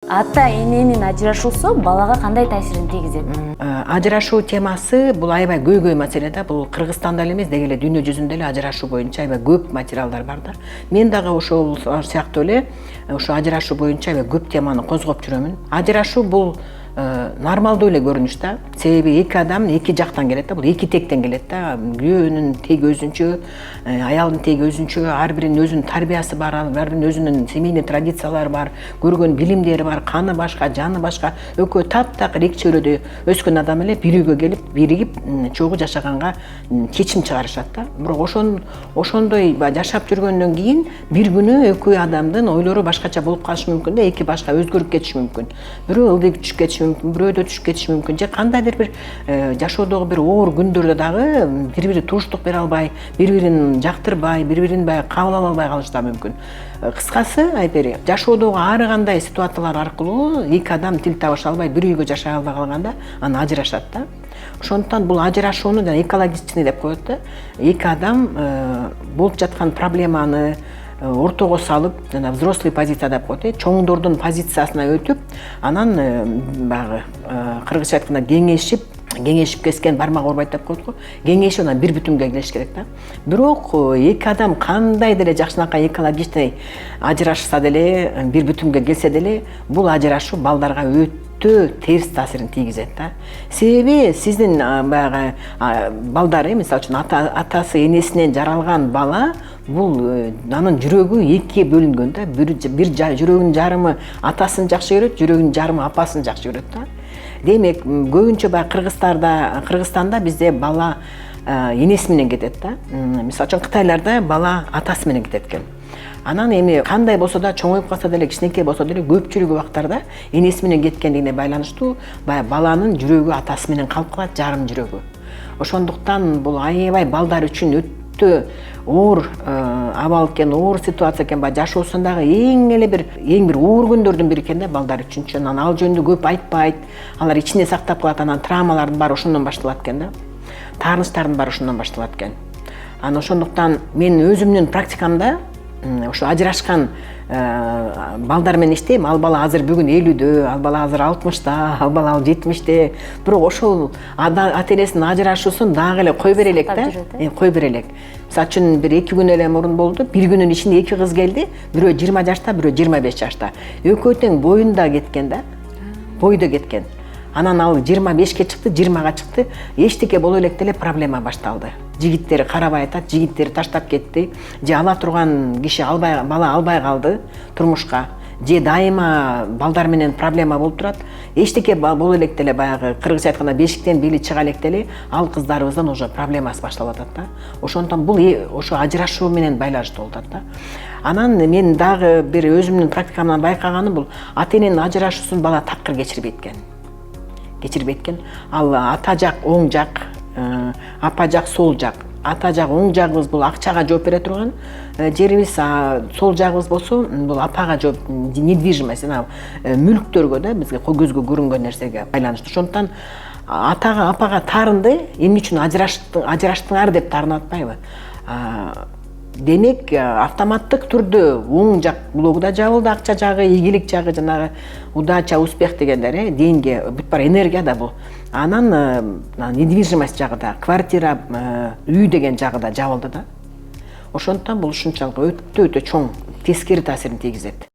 Ата эненин ажырашуусу балага кандай таасирин тийгизет? Ажырашуу темасы бул аябай көйгөй маселе да. Бул Кыргызстанда эле эмес, деги эле дүйнө жүзүндө эле ажырашуу боюнча аябай көп материалдар бар да. Мен дагы ошол сыяктуу эле ошо ажырашуу боюнча аябай көп теманы козгоп жүрөмүн. Ажырашуу бул нормалдуу эле көрүнүш да. Себеби эки адам эки жактан келет да. Бул эки тектен келет да. Күйөөнүн теги өзүнчө, аялдын теги өзүнчө, ар биринин өзүнүн тарбиясы бар, ар биринин өзүнүн семейный традициялары бар, көргөн билимдери бар, каны башка, жаны башка. Экөө таптакыр эки чөйрөдө өскөн адам эле бир үйгө келип, биригип, чогуу жашаганга чечим чыгарышат да. Бирок ошондой жашап жүргөндөн кийин бир күнү экөө адамдын ойлору башкача болуп калышы мүмкүн да, эки башка өзгөрүп кетиши мүмкүн. Бирөө ылдый түшүп кетиши мүмкүн, бирөөдө түшүп кетиши мүмкүн. Же кандайдыр бир жашоодогу бир оор күндөрдө дагы бири-бири туруштук бере албай, бири-бирин жактырбай, бири-бирин кабыл ала албай калышы да мүмкүн. Кыскасы айтпайбы, жашоодогу ар кандай ситуациялар аркылуу эки адам тил табыша албай, бир үйгө жашай албай калганда аны ажырашат да. Ошондуктан бул ажырашууну жана экологичный деп коет да. Эки адам болуп жаткан проблеманы ортого салып, жана взрослый позиция деп коет, чоңдордун позициясына өтүп, анан баягы кыргызча айтканда кеңешип кескен бармак оорбайт деп коет го. Кеңешип анан бир бүтүнгө келиш керек да. Бирок эки адам кандай деле жакшынакай экологичный ажырашса деле, бир бүтүнгө келсе деле, бул ажырашуу балдарга өтө терс таасирин тийгизет да. Себеби сиздин баягы балдар, мисалы үчүн атасы энесинен жаралган бала, бул анын жүрөгү экиге бөлүнгөн да. Бир жүрөгүнүн жарымы атасын жакшы көрөт, жүрөгүнүн жарымы апасын жакшы көрөт да. Демек, көбүнчө баягы Кыргызстанда бизде бала энеси менен кетет да. Мисалы үчүн Кытайларда бала атасы менен кетет экен. Анан эми кандай болсо да, чоңоюп калса деле, кичинекей болсо деле, көпчүлүк убактарда энеси менен кеткендигине байланыштуу баягы баланын жүрөгү атасы менен калып калат, жарым жүрөгү. Ошондуктан бул аябай балдар үчүн өтө оор абал экен, оор ситуация экен. Жашоосундагы эң бир оор күндөрдүн бири экен да балдар үчүн. Анан ал жөнүндө көп айтпайт, алар ичинде сактап калат, анан травмалардын баары ошондон башталат экен да. Таарынычтардын баары ошондон башталат экен. Анан ошондуктан мен өзүмдүн практикамда ошо ажырашкан балдар менен иштейм. Ал бала азыр бүгүн 50-дө, ал бала азыр 60-та, ал бала 70-те. Бирок ошол ата энесинин ажырашуусун дагы эле кой бере элек да. Кой бере элек. Мисалы үчүн бир 2 күн эле мурун болду. Бир күнүн ичинде 2 кыз келди. Бирөө 20 жашта, бирөө 25 жашта. Экөө тең боюнда кеткен да. Бойдо кеткен. Анан ал 25ке чыкты, 20га чыкты. Эчтеке боло элек деле проблема башталды. Жигиттери карабай атат, жигиттери таштап кетти. Же ала турган киши бала албай калды турмушка. Же дайыма балдар менен проблема болуп турат. Эчтеке боло элек деле баягы кыргызча айтканда бешиктен бели чыга элек деле ал кыздарыбыздан уже проблемасы башталып атат да. Ошондон бул ошо ажырашуу менен байланыштуу болуп атат да. Анан мен дагы бир өзүмдүн практикамдан байкаганым бул ата эненин ажырашуусун бала такыр кечирбейт экен. Ал ата жак оң жак, апа жак сол жак. Ата жак оң жагыбыз бул акчага жооп бере турган жерибиз, сол жагыбыз болсо бул апага жооп, недвижимость, мүлктөргө да, бизге көзгө көрүнгөн нерсеге байланыштуу. Ошондуктан атага, апага таарынды, эмне үчүн ажыраштыңар деп таарынып атпайбы? Демек, автоматтык түрдө оң жак блогу да жабылды, акча жагы, ийгилик жагы, жанагы удача, успех дегендер, деньги, бүт бар энергия да бул. Анан недвижимость жагы да, квартира, үй деген жагы да жабылды да. Ошондуктан бул ушунчалык өтө чоң тескери таасирин тийгизет.